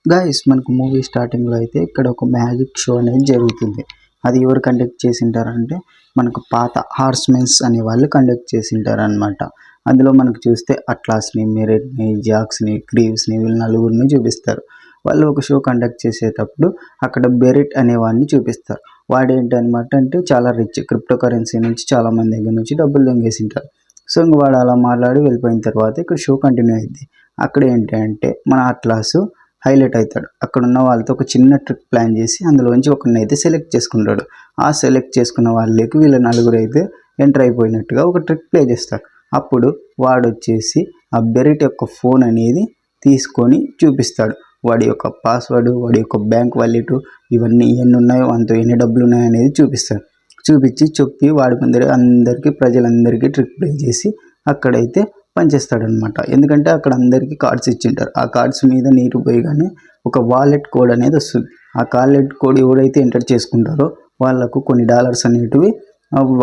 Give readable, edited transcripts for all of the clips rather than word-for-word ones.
Guys మనకు movie స్టార్టింగ్లో అయితే ఇక్కడ ఒక మ్యాజిక్ షో అనేది జరుగుతుంది. అది ఎవరు కండక్ట్ చేసింటారంటే మనకు పాత హార్స్మెన్స్ అనే వాళ్ళు కండక్ట్ చేసింటారు అనమాట. అందులో మనకు చూస్తే అట్లాస్ని, మెరెట్ని, జాక్స్ని, గ్రీవ్స్ని వీళ్ళు నలుగురిని చూపిస్తారు. వాళ్ళు ఒక షో కండక్ట్ చేసేటప్పుడు అక్కడ బెరిట్ అనేవాడిని చూపిస్తారు. వాడేంటి అనమాట అంటే చాలా రిచ్, క్రిప్టో కరెన్సీ నుంచి చాలా మంది దగ్గర నుంచి డబ్బులు దొంగేసింటారు. సో ఇంక వాడు అలా మాట్లాడి వెళ్ళిపోయిన తర్వాత ఇక్కడ షో కంటిన్యూ అయింది. అక్కడ ఏంటి అంటే మన అట్లాసు హైలైట్ అవుతాడు. అక్కడ ఉన్న వాళ్ళతో ఒక చిన్న ట్రిక్ ప్లాన్ చేసి అందులోంచి ఒకరిని అయితే సెలెక్ట్ చేసుకుంటాడు. ఆ సెలెక్ట్ చేసుకున్న వాళ్ళకి వీళ్ళ నలుగురు అయితే ఎంటర్ అయిపోయినట్టుగా ఒక ట్రిక్ ప్లే చేస్తాడు. అప్పుడు వాడు వచ్చేసి ఆ బెరిట్ యొక్క ఫోన్ అనేది తీసుకొని చూపిస్తాడు. వాడి యొక్క పాస్వర్డ్, వాడి యొక్క బ్యాంక్ వాలెట్, ఇవన్నీ ఎన్ని ఉన్నాయో అంత ఎన్ని డబ్బులు ఉన్నాయో అనేది చూపిస్తాడు. చూపించి చెప్పి వాడి ముందర అందరికీ ప్రజలందరికీ ట్రిక్ ప్లే చేసి అక్కడైతే పనిచేస్తాడనమాట. ఎందుకంటే అక్కడ అందరికీ కార్డ్స్ ఇచ్చింటారు. ఆ కార్డ్స్ మీద నీరు పోయగానే ఒక వాలెట్ కోడ్ అనేది వస్తుంది. ఆ వాలెట్ కోడ్ ఎవరైతే ఎంటర్ చేసుకుంటారో వాళ్ళకు కొన్ని డాలర్స్ అనేటివి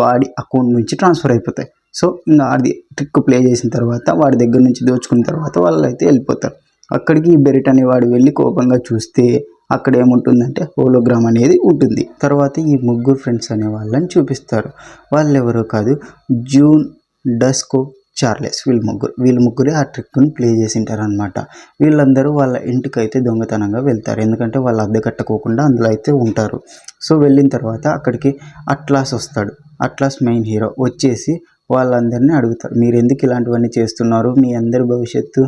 వాడి అకౌంట్ నుంచి ట్రాన్స్ఫర్ అయిపోతాయి. సో ఇంకా అది ట్రిక్ ప్లే చేసిన తర్వాత వాడి దగ్గర నుంచి దోచుకున్న తర్వాత వాళ్ళు అయితే వెళ్ళిపోతారు. అక్కడికి బెరిట్ అనేవాడు వెళ్ళి కోపంగా చూస్తే అక్కడ ఏముంటుందంటే హోలోగ్రామ్ అనేది ఉంటుంది. తర్వాత ఈ ముగ్గురు ఫ్రెండ్స్ అనే వాళ్ళని చూపిస్తారు. వాళ్ళు ఎవరో కాదు, జూన్, డస్కో, చార్లెస్. వీళ్ళు ముగ్గురే ఆ ట్రిక్ని ప్లే చేసింటారు అనమాట. వీళ్ళందరూ వాళ్ళ ఇంటికి అయితే దొంగతనంగా వెళ్తారు. ఎందుకంటే వాళ్ళు అద్దె కట్టుకోకుండా అందులో అయితే ఉంటారు. సో వెళ్ళిన తర్వాత అక్కడికి అట్లాస్ వస్తాడు. అట్లాస్ మెయిన్ హీరో వచ్చేసి వాళ్ళందరినీ అడుగుతారు, మీరు ఎందుకు ఇలాంటివన్నీ చేస్తున్నారు, మీ అందరి భవిష్యత్తు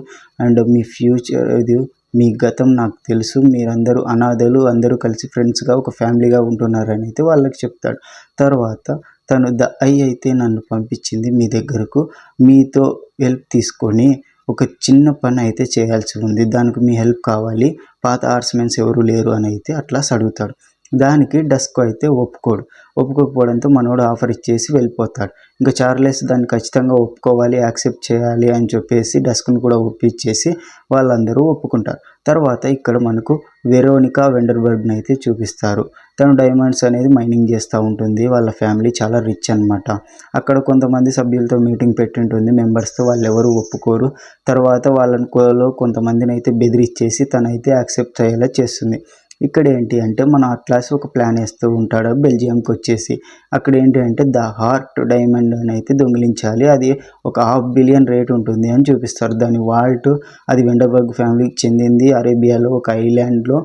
అండ్ మీ ఫ్యూచర్ ఇది, మీ గతం నాకు తెలుసు, మీరందరూ అనాథలు, అందరూ కలిసి ఫ్రెండ్స్గా ఒక ఫ్యామిలీగా ఉంటున్నారని అయితే వాళ్ళకి చెప్తాడు. తర్వాత తను అయితే నన్ను పంపించింది మీ దగ్గరకు, మీతో హెల్ప్ తీసుకొని ఒక చిన్న పని అయితే చేయాల్సి ఉంది, దానికి మీ హెల్ప్ కావాలి, పాత ఆర్ట్స్మెన్స్ ఎవరు లేరు అని అయితే అట్లా అడుగుతాడు. దానికి డస్కో అయితే ఒప్పుకోకపోవడంతో మనోడు ఆఫర్ ఇచ్చేసి వెళ్ళిపోతాడు. ఇంకా చార్లెస్ దాన్ని ఖచ్చితంగా ఒప్పుకోవాలి, యాక్సెప్ట్ చేయాలి అని చెప్పేసి డస్క్ను కూడా ఒప్పించేసి వాళ్ళందరూ ఒప్పుకుంటారు. తర్వాత ఇక్కడ మనకు వెరోనికా వెండర్బర్గ్ని అయితే చూపిస్తారు. తను డైమండ్స్ అనేది మైనింగ్ చేస్తూ ఉంటుంది. వాళ్ళ ఫ్యామిలీ చాలా రిచ్ అనమాట. అక్కడ కొంతమంది సభ్యులతో మీటింగ్ పెట్టింటుంది మెంబర్స్తో, వాళ్ళు ఎవరు ఒప్పుకోరు. తర్వాత వాళ్ళలో కొంతమందిని అయితే బెదిరిచ్చేసి తనైతే యాక్సెప్ట్ అయ్యేలా చేస్తుంది. ఇక్కడ ఏంటి అంటే మన అట్లాస్ ఒక ప్లాన్ వేస్తూ ఉంటాడు బెల్జియంకి వచ్చేసి. అక్కడ ఏంటి అంటే ద హార్ట్ డైమండ్ అని అయితే దొంగిలించాలి, అది ఒక 500 బిలియన్ రేట్ ఉంటుంది అని చూపిస్తారు. దాని వాల్ట్ అది వెండర్బర్గ్ ఫ్యామిలీకి చెందింది, అరేబియాలో ఒక ఐలాండ్లో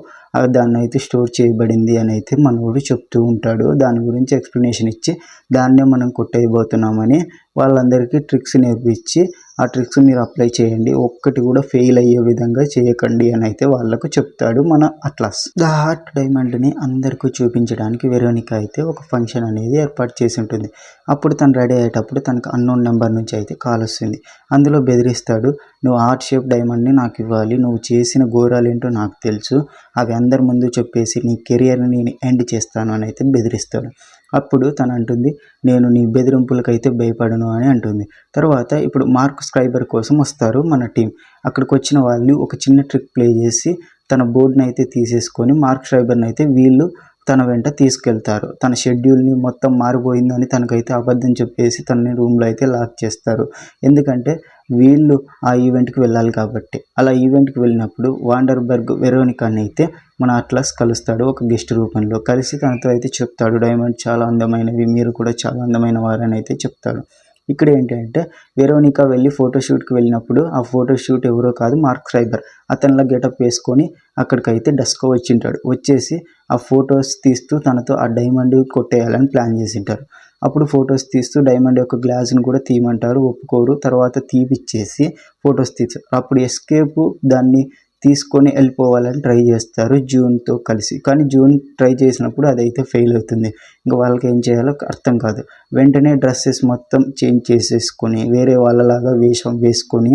దాన్ని అయితే స్టోర్ చేయబడింది అని అయితే మనోడు చెప్తూ ఉంటాడు. దాని గురించి ఎక్స్ప్లెనేషన్ ఇచ్చి దాన్నే మనం కొట్టేయబోతున్నామని వాళ్ళందరికీ ట్రిక్స్ నేర్పించి ఆ ట్రిక్స్ మీరు అప్లై చేయండి, ఒక్కటి కూడా ఫెయిల్ అయ్యే విధంగా చేయకండి అని అయితే వాళ్ళకు చెప్తాడు మన అట్లాస్. ద హార్ట్ డైమండ్ని అందరికీ చూపించడానికి వెరోనికా అయితే ఒక ఫంక్షన్ అనేది ఏర్పాటు చేసి ఉంటుంది. అప్పుడు తను రెడీ అయ్యేటప్పుడు తనకు అన్నోన్ నెంబర్ నుంచి అయితే కాల్ వస్తుంది. అందులో బెదిరిస్తాడు, నువ్వు హార్ట్ షేప్ డైమండ్ని నాకు ఇవ్వాలి, నువ్వు చేసిన ఘోరాలు ఏంటో నాకు తెలుసు, అవి అందరి ముందు చెప్పేసి నీ కెరియర్ని నేను ఎండ్ చేస్తాను అని అయితే బెదిరిస్తాడు. అప్పుడు తను అంటుంది, నేను నీ బెదిరింపులకైతే భయపడను అని అంటుంది. తర్వాత ఇప్పుడు మార్క్ స్క్రైబర్ కోసం వస్తారు మన టీం. అక్కడికి వచ్చిన వాళ్ళు ఒక చిన్న ట్రిక్ ప్లే చేసి తన బోర్డుని అయితే తీసేసుకొని మార్క్ స్క్రైబర్ని అయితే వీళ్ళు తన వెంట తీసుకెళ్తారు. తన షెడ్యూల్ని మొత్తం మారిపోయిందని తనకైతే అబద్ధం చెప్పేసి తనని రూమ్లో అయితే లాక్ చేస్తారు. ఎందుకంటే వీళ్ళు ఆ ఈవెంట్కి వెళ్ళాలి కాబట్టి. అలా ఈవెంట్కి వెళ్ళినప్పుడు వాండర్బర్గ్ వెరోనికాని అయితే మన అట్లాస్ కలుస్తాడు ఒక గెస్ట్ రూపంలో. కలిసి తనతో అయితే చెప్తాడు, డైమండ్ చాలా అందమైనవి, మీరు కూడా చాలా అందమైన వారని అయితే చెప్తాడు. ఇక్కడ ఏంటంటే వెరోనికా వెళ్ళి ఫోటోషూట్కి వెళ్ళినప్పుడు ఆ ఫోటోషూట్ ఎవరో కాదు, మార్క్ స్క్రైబర్. అతనిలా గెటప్ వేసుకొని అక్కడికైతే డస్కో వచ్చింటాడు. వచ్చేసి ఆ ఫొటోస్ తీస్తూ తనతో ఆ డైమండ్ కొట్టేయాలని ప్లాన్ చేసింటారు. అప్పుడు ఫొటోస్ తీస్తూ డైమండ్ యొక్క గ్లాస్ని కూడా తీయమంటారు, ఒప్పుకోరు. తర్వాత తీపిచ్చేసి ఫొటోస్ తీస్తారు. అప్పుడు ఎస్కేప్ దాన్ని తీసుకొని వెళ్ళిపోవాలని ట్రై చేస్తారు జూన్తో కలిసి. కానీ జూన్ ట్రై చేసినప్పుడు అదైతే ఫెయిల్ అవుతుంది. ఇంకా వాళ్ళకి ఏం చేయాలో అర్థం కాదు. వెంటనే డ్రెస్సెస్ మొత్తం చేంజ్ చేసేసుకొని వేరే వాళ్ళలాగా వేషం వేసుకొని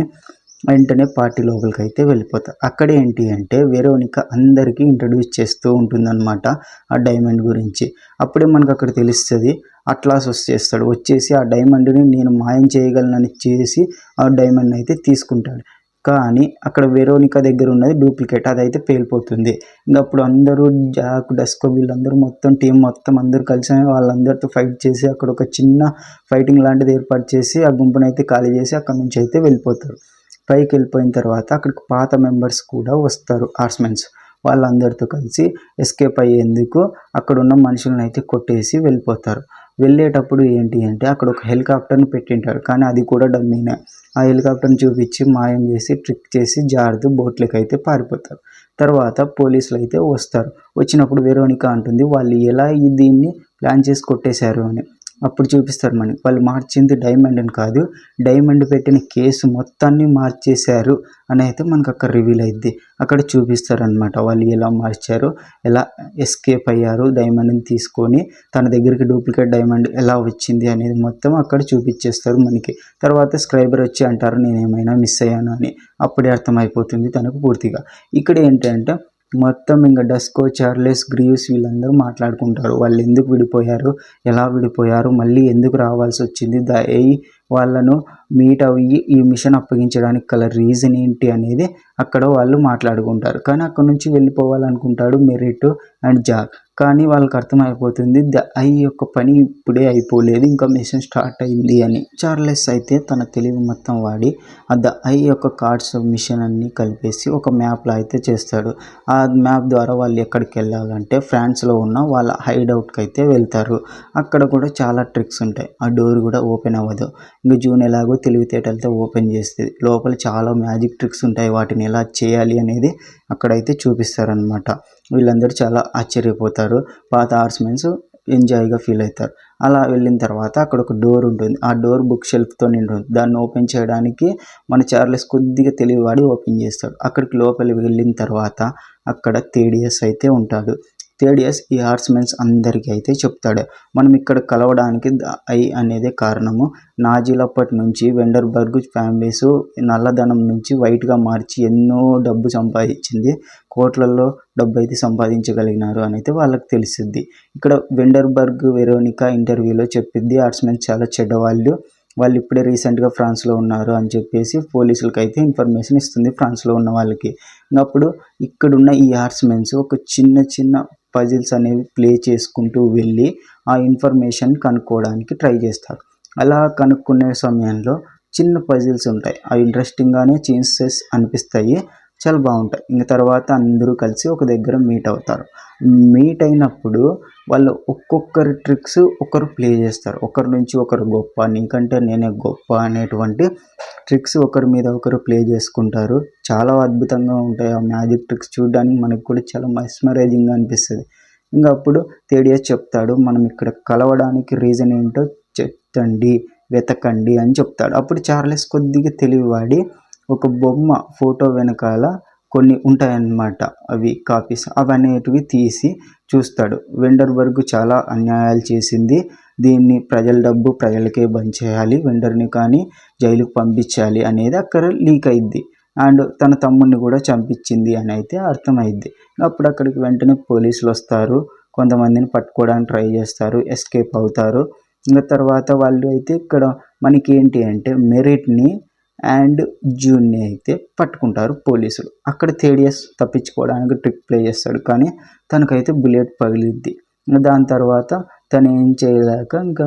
వెంటనే పార్టీ లోపలికి అయితే వెళ్ళిపోతారు. అక్కడ ఏంటి అంటే వెరోనికా అందరికీ ఇంట్రడ్యూస్ చేస్తూ ఉంటుందన్నమాట ఆ డైమండ్ గురించి. అప్పుడే మనకు అక్కడ తెలుస్తుంది అట్లాస్ వచ్చేస్తాడు. వచ్చేసి ఆ డైమండ్ని నేను మాయం చేయగలనని చేసి ఆ డైమండ్ అయితే తీసుకుంటాడు. కానీ అక్కడ వెరోనికా దగ్గర ఉన్నది డూప్లికేట్, అదైతే పేలిపోతుంది. ఇంకా అప్పుడు అందరూ జాక్, డస్కో వీళ్ళందరూ మొత్తం టీం మొత్తం అందరూ కలిసి వాళ్ళందరితో ఫైట్ చేసి అక్కడ ఒక చిన్న ఫైటింగ్ లాంటిది ఏర్పాటు చేసి ఆ గుంపునైతే ఖాళీ చేసి అక్కడ నుంచి అయితే వెళ్ళిపోతారు. పైకి వెళ్ళిపోయిన తర్వాత అక్కడికి పాత మెంబర్స్ కూడా వస్తారు, ఆర్ట్స్మెన్స్. వాళ్ళందరితో కలిసి ఎస్కేప్ అయ్యేందుకు అక్కడున్న మనుషులను అయితే కొట్టేసి వెళ్ళిపోతారు. వెళ్ళేటప్పుడు ఏంటి అంటే అక్కడ ఒక హెలికాప్టర్ని పెట్టింటాడు, కానీ అది కూడా డమ్మీనే. ఆ హెలికాప్టర్ని చూపించి మాయం చేసి ట్రిక్ చేసి జారుతూ బోట్లకి అయితే పారిపోతారు. తర్వాత పోలీసులు అయితే వస్తారు. వచ్చినప్పుడు వెరోనికా అంటుంది వాళ్ళు ఎలా దీన్ని ప్లాన్ చేసి కొట్టేశారు అని. అప్పుడు చూపిస్తారు మనకి వాళ్ళు మార్చింది డైమండ్ అని కాదు, డైమండ్ పెట్టిన కేసు మొత్తాన్ని మార్చేశారు అని అయితే మనకు అక్కడ రివీల్ అయింది. అక్కడ చూపిస్తారనమాట వాళ్ళు ఎలా మార్చారు, ఎలా ఎస్కేప్ అయ్యారు, డైమండ్ని తీసుకొని తన దగ్గరికి డూప్లికేట్ డైమండ్ ఎలా వచ్చింది అనేది మొత్తం అక్కడ చూపించేస్తారు మనకి. తర్వాత స్క్రైబర్ వచ్చి అంటారు నేను ఏమైనా మిస్ అయ్యాను అని. అప్పుడే అర్థమైపోతుంది తనకు పూర్తిగా. ఇక్కడ ఏంటంటే మొత్తం ఇంకా డస్కో, చార్లెస్, గ్రీవ్స్ వీళ్ళందరూ మాట్లాడుకుంటారు. వాళ్ళు ఎందుకు విడిపోయారు, ఎలా విడిపోయారు, మళ్ళీ ఎందుకు రావాల్సి వచ్చింది, వాళ్ళను మీట్ అయ్యి ఈ మిషన్ అప్పగించడానికి గల రీజన్ ఏంటి అనేది అక్కడ వాళ్ళు మాట్లాడుకుంటారు. కానీ అక్కడ నుంచి వెళ్ళిపోవాలనుకుంటాడు మెరిట్ అండ్ జాక్. కానీ వాళ్ళకి అర్థమైపోతుంది ద ఐ యొక్క పని ఇప్పుడే అయిపోలేదు, ఇంకా మిషన్ స్టార్ట్ అయింది అని. చార్లెస్ అయితే తన తెలివి మొత్తం వాడి ఆ ద ఐ యొక్క కార్డ్స్ మిషన్ అన్ని కలిపేసి ఒక మ్యాప్లో అయితే చేస్తాడు. ఆ మ్యాప్ ద్వారా వాళ్ళు ఎక్కడికి వెళ్ళాలంటే ఫ్రాన్స్లో ఉన్న వాళ్ళ హైడౌట్కి అయితే వెళ్తారు. అక్కడ కూడా చాలా ట్రిక్స్ ఉంటాయి. ఆ డోర్ కూడా ఓపెన్ అవ్వదు. ఇంకా జూన్ ఎలాగో తెలివితేటలతో ఓపెన్ చేస్తుంది. లోపల చాలా మ్యాజిక్ ట్రిక్స్ ఉంటాయి, వాటిని ఎలా చేయాలి అనేది అక్కడైతే చూపిస్తారనమాట. వీళ్ళందరూ చాలా ఆశ్చర్యపోతారు. పాత హార్స్మెన్స్ ఎంజాయ్గా ఫీల్ అవుతారు. అలా వెళ్ళిన తర్వాత అక్కడ ఒక డోర్ ఉంటుంది. ఆ డోర్ బుక్ షెల్ఫ్తో నిండి ఉంటుంది. దాన్ని ఓపెన్ చేయడానికి మన చార్లెస్ కొద్దిగా తెలివివాడి ఓపెన్ చేస్తాడు. అక్కడికి లోపలికి వెళ్ళిన తర్వాత అక్కడ థేడియస్ అయితే ఉంటాడు. థేడియస్ ఈ హార్స్మెన్స్ అందరికీ అయితే చెప్తాడు మనం ఇక్కడ కలవడానికి ద ఐ అనేదే కారణము. నాజీలప్పటి నుంచి వెండర్బర్గ్ ఫ్యామిలీస్ నల్లధనం నుంచి వైట్గా మార్చి ఎన్నో డబ్బు సంపాదించింది, కోట్లలో డబ్బు అయితే సంపాదించగలిగినారు అని అయితే వాళ్ళకి తెలిసిద్ది. ఇక్కడ వెండర్బర్గ్ వెరోనికా ఇంటర్వ్యూలో చెప్పిద్ది హార్స్మెన్స్ చాలా చెడ్డవాళ్ళు, వాళ్ళు ఇప్పుడే రీసెంట్గా ఫ్రాన్స్లో ఉన్నారు అని చెప్పేసి పోలీసులకి అయితే ఇన్ఫర్మేషన్ ఇస్తుంది ఫ్రాన్స్లో ఉన్న వాళ్ళకి. అప్పుడు ఇక్కడున్న ఈ హార్స్మెన్స్ ఒక చిన్న చిన్న పజిల్స్ అనేవి ప్లే చేసుకుంటూ వెళ్ళి ఆ ఇన్ఫర్మేషన్ కనుక్కోవడానికి ట్రై చేస్తారు. అలా కనుక్కునే సమయంలో చిన్న పజిల్స్ ఉంటాయి, అవి ఇంట్రెస్టింగ్గానే చేంజెస్ అనిపిస్తాయి, చాలా బాగుంటాయి. ఇంక తర్వాత అందరూ కలిసి ఒక దగ్గర మీట్ అవుతారు. మీట్ అయినప్పుడు వాళ్ళు ఒక్కొక్కరి ట్రిక్స్ ఒకరు ప్లే చేస్తారు. ఒకరి నుంచి ఒకరు గొప్ప, నీకంటే నేనే గొప్ప అనేటువంటి ట్రిక్స్ ఒకరి మీద ఒకరు ప్లే చేసుకుంటారు. చాలా అద్భుతంగా ఉంటాయి ఆ మ్యాజిక్ ట్రిక్స్, చూడడానికి మనకు కూడా చాలా మెస్మరైజింగ్గా అనిపిస్తుంది. ఇంకా అప్పుడు థేడియస్ చెప్తాడు మనం ఇక్కడ కలవడానికి రీజన్ ఏంటో వెతకండి అని చెప్తాడు. అప్పుడు చార్లెస్ కొద్దిగా తెలివివాడి ఒక బొమ్మ ఫోటో వెనకాల కొన్ని ఉంటాయన్నమాట, అవి కాపీస్ అవనేటివి తీసి చూస్తాడు. వెండర్బర్గ్ చాలా అన్యాయాలు చేసింది, దీన్ని ప్రజల డబ్బు ప్రజలకే బంద్ చేయాలి, వెండర్ని కానీ జైలుకు పంపించాలి అనేది అక్కడ లీక్ అయింది. అండ్ తన తమ్ముడిని కూడా చంపించింది అని అయితే అర్థమైద్ది. అప్పుడు అక్కడికి వెంటనే పోలీసులు వస్తారు, కొంతమందిని పట్టుకోవడానికి ట్రై చేస్తారు, ఎస్కేప్ అవుతారు. ఇంకా తర్వాత వాళ్ళు అయితే ఇక్కడ మనకి ఏంటి అంటే మెరిట్ని అండ్ జూన్ని అయితే పట్టుకుంటారు పోలీసులు. అక్కడ థేడియస్ తప్పించుకోవడానికి ట్రిక్ ప్లే చేస్తాడు, కానీ తనకైతే బుల్లెట్ పగిలిద్ది. దాని తర్వాత తను ఏం చేయలేక ఇంకా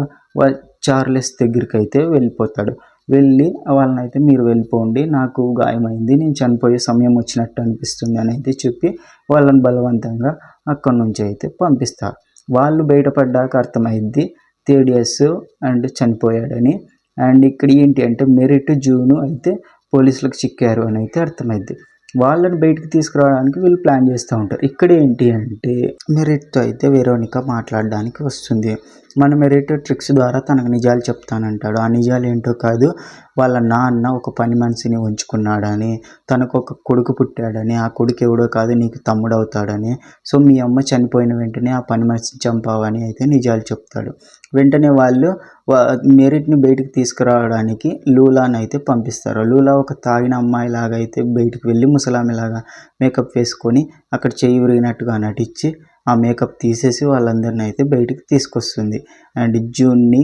చార్లెస్ దగ్గరికి అయితే వెళ్ళిపోతాడు. వెళ్ళి వాళ్ళని అయితే మీరు వెళ్ళిపోండి, నాకు గాయమైంది, నేను చనిపోయే సమయం వచ్చినట్టు అనిపిస్తుంది అని అయితే చెప్పి వాళ్ళని బలవంతంగా అక్కడి నుంచి అయితే పంపిస్తారు. వాళ్ళు బయటపడ్డాక అర్థమైద్ది థేడియస్ అండ్ చనిపోయాడని. అండ్ ఇక్కడ ఏంటి అంటే మెరిట్ జూను అయితే పోలీసులకు చిక్కారు అని అయితే అర్థమైద్ది. వాళ్ళని బయటకు తీసుకురావడానికి వీళ్ళు ప్లాన్ చేస్తూ ఉంటారు. ఇక్కడ ఏంటి అంటే మెరిట్తో అయితే వెరోనికా మాట్లాడడానికి వస్తుంది. మన మెరిట్ ట్రిక్స్ ద్వారా తనకు నిజాలు చెప్తానంటాడు. ఆ నిజాలు ఏంటో కాదు, వాళ్ళ నాన్న ఒక పని మనిషిని ఉంచుకున్నాడని, తనకు ఒక కొడుకు పుట్టాడని, ఆ కొడుకు ఎవడో కాదు నీకు తమ్ముడు అవుతాడని, సో మీ అమ్మ చనిపోయిన వెంటనే ఆ పని మనిషిని చంపావని అయితే నిజాలు చెప్తాడు. వెంటనే వాళ్ళు మెరిట్ని బయటకు తీసుకురావడానికి లూలాని అయితే పంపిస్తారు. లూలా ఒక తాగిన అమ్మాయి లాగా అయితే బయటకు వెళ్ళి ముసలామెలాగా మేకప్ వేసుకొని అక్కడ చేయి విరిగినట్టుగా నటించి ఆ మేకప్ తీసేసి వాళ్ళందరినీ అయితే బయటికి తీసుకొస్తుంది. అండ్ జూన్ని,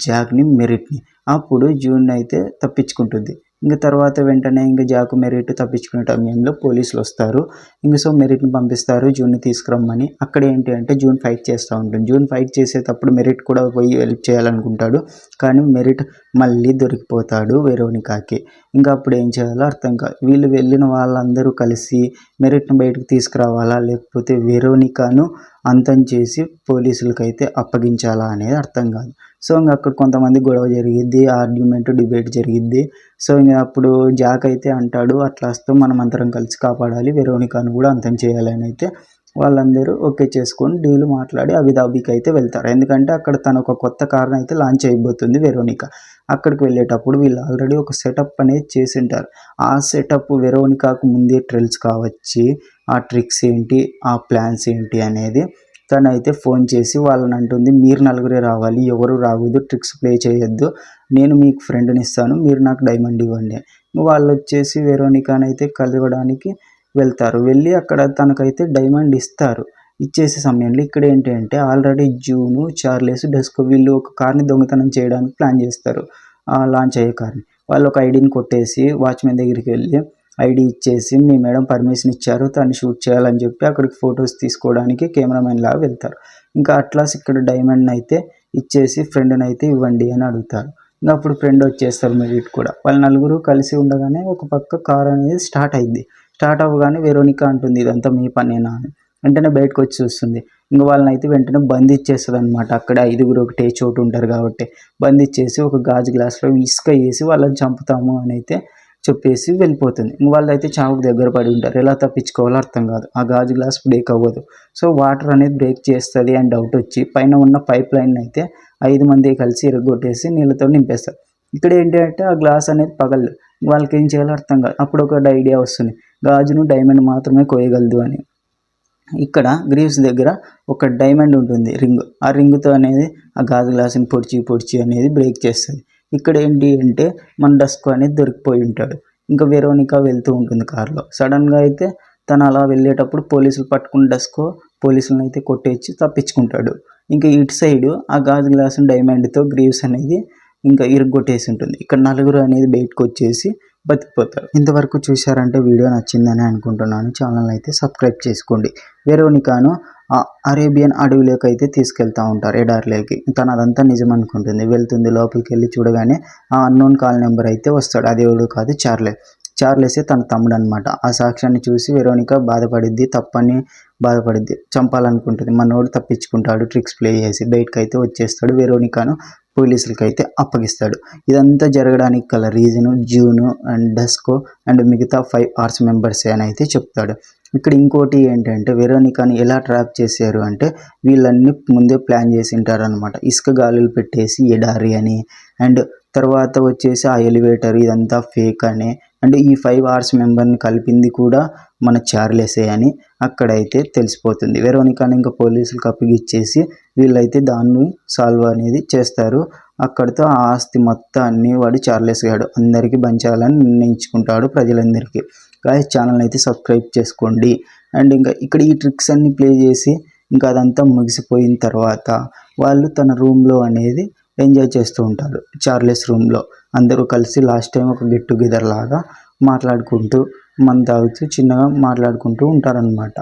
జాక్ని, మెరిట్ని. అప్పుడు జూన్ అయితే తప్పించుకుంటుంది. ఇంక తర్వాత వెంటనే ఇంక జాకు మెరిట్ తప్పించుకునే సమయంలో పోలీసులు వస్తారు. ఇంక సో మెరిట్ని పంపిస్తారు జూన్ని తీసుకురమ్మని. అక్కడ ఏంటి అంటే జూన్ ఫైట్ చేస్తూ ఉంటుంది. జూన్ ఫైట్ చేసేటప్పుడు మెరిట్ కూడా పోయి హెల్ప్ చేయాలనుకుంటాడు. కానీ మెరిట్ మళ్ళీ దొరికిపోతాడు వెరోనికాకి. ఇంకా అప్పుడు ఏం చేయాలో అర్థం కాదు. వీళ్ళు వెళ్ళిన వాళ్ళందరూ కలిసి మెరిట్ని బయటకు తీసుకురావాలా, లేకపోతే వెరోనికాను అంతం చేసి పోలీసులకైతే అప్పగించాలా అనేది అర్థం కాదు. సో ఇంకా అక్కడ కొంతమంది గొడవ జరిగిద్ది, ఆర్గ్యుమెంట్ డిబేట్ జరిగిద్ది. సో ఇంకా అప్పుడు జాక్ అయితే అంటాడు, అట్లాస్తో మనం అందరం కలిసి కాపాడాలి, వెరోనికాను కూడా అంతం చేయాలని అయితే వాళ్ళందరూ ఓకే చేసుకొని డీల్ మాట్లాడి అబుదాబికి అయితే వెళ్తారు. ఎందుకంటే అక్కడ తను ఒక కొత్త కార్ని అయితే లాంచ్ అయిపోతుంది వెరోనికా. అక్కడికి వెళ్ళేటప్పుడు వీళ్ళు ఆల్రెడీ ఒక సెటప్ అనేది చేసి ఉంటారు. ఆ సెటప్ వెరోనికాకు ముందే ట్రిల్స్ కావచ్చి ఆ ట్రిక్స్ ఏంటి, ఆ ప్లాన్స్ ఏంటి అనేది తనైతే ఫోన్ చేసి వాళ్ళని అంటుంది, మీరు నలుగురే రావాలి, ఎవరు రావద్దు, ట్రిక్స్ ప్లే చేయొద్దు, నేను మీకు ఫ్రెండ్ని ఇస్తాను, మీరు నాకు డైమండ్ ఇవ్వండి. వాళ్ళు వచ్చేసి వెరోనికానైతే కలవడానికి వెళ్తారు. వెళ్ళి అక్కడ తనకైతే డైమండ్ ఇస్తారు. ఇచ్చేసే సమయంలో ఇక్కడ ఏంటి అంటే ఆల్రెడీ జూను, చార్లెస్, డెస్కో వీళ్ళు ఒక కార్ని దొంగతనం చేయడానికి ప్లాన్ చేస్తారు. లాంచ్ అయ్యే కార్ని వాళ్ళు ఒక ఐడిని కొట్టేసి వాచ్మెన్ దగ్గరికి వెళ్ళి ఐడి ఇచ్చేసి మీ మేడం పర్మిషన్ ఇచ్చారు తను షూట్ చేయాలని చెప్పి అక్కడికి ఫొటోస్ తీసుకోవడానికి కెమెరామెన్ లాగా వెళ్తారు. ఇంకా అట్లాస్ ఇక్కడ డైమండ్ అయితే ఇచ్చేసి ఫ్రెండ్ని అయితే ఇవ్వండి అని అడుగుతారు. ఇంకా అప్పుడు ఫ్రెండ్ వచ్చేస్తారు మెరిట్ కూడా. వాళ్ళు నలుగురు కలిసి ఉండగానే ఒక పక్క కార్ అనేది స్టార్ట్ అయింది. స్టార్ట్ అవ్వగానే వెరోనికా అంటుంది, ఇదంతా మీ పనేనా అని. వెంటనే బయటకు వచ్చి చూస్తుంది. ఇంక వాళ్ళని అయితే వెంటనే బంధించేస్తుంది అనమాట. అక్కడ 5గురు ఒకటే చోటు ఉంటారు కాబట్టి బంధించేసి ఒక గాజు గ్లాస్లో ఇసుక వేసి వాళ్ళని చంపుతాము అని అయితే చెప్పేసి వెళ్ళిపోతుంది. ఇంక వాళ్ళు అయితే చావుకు దగ్గర పడి ఉంటారు. ఎలా తప్పించుకోవాలో అర్థం కాదు. ఆ గాజు గ్లాస్ బ్రేక్ అవ్వదు. సో వాటర్ అనేది బ్రేక్ చేస్తుంది అని డౌట్ వచ్చి పైన ఉన్న పైప్ లైన్ అయితే 5 మంది కలిసి ఇరగొట్టేసి నీళ్ళతో నింపేస్తారు. ఇక్కడ ఏంటంటే ఆ గ్లాస్ అనేది పగలదు. వాళ్ళకి ఏం చేయాలో అర్థం కాదు. అప్పుడు ఒక ఐడియా వస్తుంది, గాజును డైమండ్ మాత్రమే కోయగలదు అని. ఇక్కడ గ్రీవ్స్ దగ్గర ఒక డైమండ్ ఉంటుంది రింగ్. ఆ రింగ్తో అనేది ఆ గాజు గ్లాసుని పొడిచి అనేది బ్రేక్ చేస్తుంది. ఇక్కడ ఏంటి అంటే మన డస్కో అనేది దొరికిపోయి ఉంటాడు. ఇంకా వెరోనికా వెళ్తూ ఉంటుంది కారులో. సడన్గా అయితే తను అలా వెళ్ళేటప్పుడు పోలీసులు పట్టుకుని డస్కో పోలీసులను అయితే కొట్టేసి తప్పించుకుంటాడు. ఇంకా ఇటు సైడు ఆ గాజు గ్లాసు డైమండ్తో గ్రీవ్స్ అనేది ఇంకా ఇరుగ్గొట్టేసి ఉంటుంది. ఇక్కడ నలుగురు అనేది బయటకు వచ్చేసి బతికిపోతారు. ఇంతవరకు చూశారంటే వీడియో నచ్చిందని అనుకుంటున్నాను. ఛానల్ అయితే సబ్స్క్రైబ్ చేసుకోండి. వెరోనికాను అరేబియన్ అడవిలోకి అయితే తీసుకెళ్తూ ఉంటారు, ఎడారిలోకి. తను అదంతా నిజం అనుకుంటుంది. వెళ్తుంది, లోపలికి వెళ్ళి చూడగానే ఆ అన్నోన్ కాల్ నెంబర్ అయితే వస్తాడు. అది ఎవడు కాదు, చార్లెసే తన తమ్ముడు అనమాట. ఆ సాక్ష్యాన్ని చూసి వెరోనికా బాధపడిద్ది, తప్పని బాధపడిద్ది, చంపాలనుకుంటుంది. మనోడు తప్పించుకుంటాడు ట్రిక్స్ ప్లే చేసి, బయటకు అయితే వచ్చేస్తాడు. వెరోనికాను పోలీసులకి అయితే అప్పగిస్తాడు. ఇదంతా జరగడానికి గల రీజను జూను అండ్ డస్కో అండ్ మిగతా 5 ఆర్స్ మెంబర్స్ అని అయితే చెప్తాడు. ఇక్కడ ఇంకోటి ఏంటంటే వెరోనికాని ఎలా ట్రాప్ చేశారు అంటే వీళ్ళన్నీ ముందే ప్లాన్ చేసి ఉంటారు అనమాట. ఇసుక గాలులు పెట్టేసి ఎడారి అని, అండ్ తర్వాత వచ్చేసి ఆ ఎలివేటర్ ఇదంతా ఫేక్ అని, అండ్ ఈ 5 ఆర్స్ మెంబర్ని కలిపింది కూడా మన చార్లెసే అని అక్కడైతే తెలిసిపోతుంది. వెరోనికాని ఇంకా పోలీసులకు అప్పగిచ్చేసి వీళ్ళైతే దాన్ని సాల్వ్ అనేది చేస్తారు. అక్కడితో ఆ ఆస్తి మొత్తాన్ని వాడు చార్లెస్ గాడు అందరికీ పంచాలని నిర్ణయించుకుంటాడు, ప్రజలందరికీ. గాయస్ ఛానల్ని అయితే సబ్స్క్రైబ్ చేసుకోండి. అండ్ ఇంకా ఇక్కడ ఈ ట్రిక్స్ అన్ని ప్లే చేసి ఇంకా అదంతా ముగిసిపోయిన తర్వాత వాళ్ళు తన రూమ్లో అనేది ఎంజాయ్ చేస్తూ ఉంటారు. చార్లెస్ రూమ్లో అందరూ కలిసి లాస్ట్ టైం ఒక గెట్ టుగెదర్ లాగా మాట్లాడుకుంటూ మందు తాగుతూ చిన్నగా మాట్లాడుకుంటూ ఉంటారనమాట.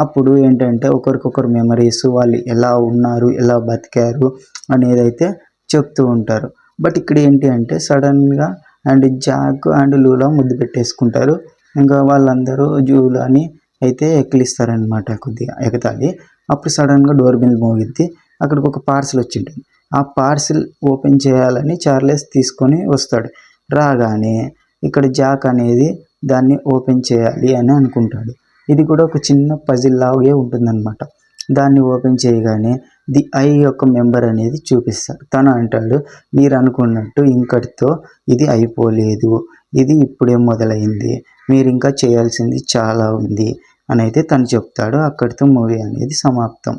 అప్పుడు ఏంటంటే ఒకరికొకరు మెమరీస్, వాళ్ళు ఎలా ఉన్నారు, ఎలా బతికారు అనేది అయితే చెప్తూ ఉంటారు. బట్ ఇక్కడ ఏంటి అంటే సడన్గా అండ్ జాక్ అండ్ లూలా ముద్దు పెట్టేసుకుంటారు. ఇంకా వాళ్ళందరూ జూలాని అయితే ఎక్కిలిస్తారనమాట కొద్దిగా ఎగతాళి. అప్పుడు సడన్గా డోర్ బెల్ మోగిద్ది. అక్కడికి ఒక పార్సిల్ వచ్చింటుంది. ఆ పార్సిల్ ఓపెన్ చేయాలని చార్లెస్ తీసుకొని వస్తాడు. రాగానే ఇక్కడ జాక్ అనేది దాన్ని ఓపెన్ చేయాలి అని అనుకుంటాడు. ఇది కూడా ఒక చిన్న పజిల్ లాగే ఉంటుందన్నమాట. దాన్ని ఓపెన్ చేయగానే ది ఐ యొక్క మెంబర్ అనేది చూపిస్తాడు. తను అంటాడు, మీరు అనుకున్నట్టు ఇంకటితో ఇది అయిపోలేదు, ఇది ఇప్పుడే మొదలైంది, మీరు ఇంకా చేయాల్సింది చాలా ఉంది అని అయితే తను చెప్తాడు. అక్కడితో మూవీ అనేది సమాప్తం.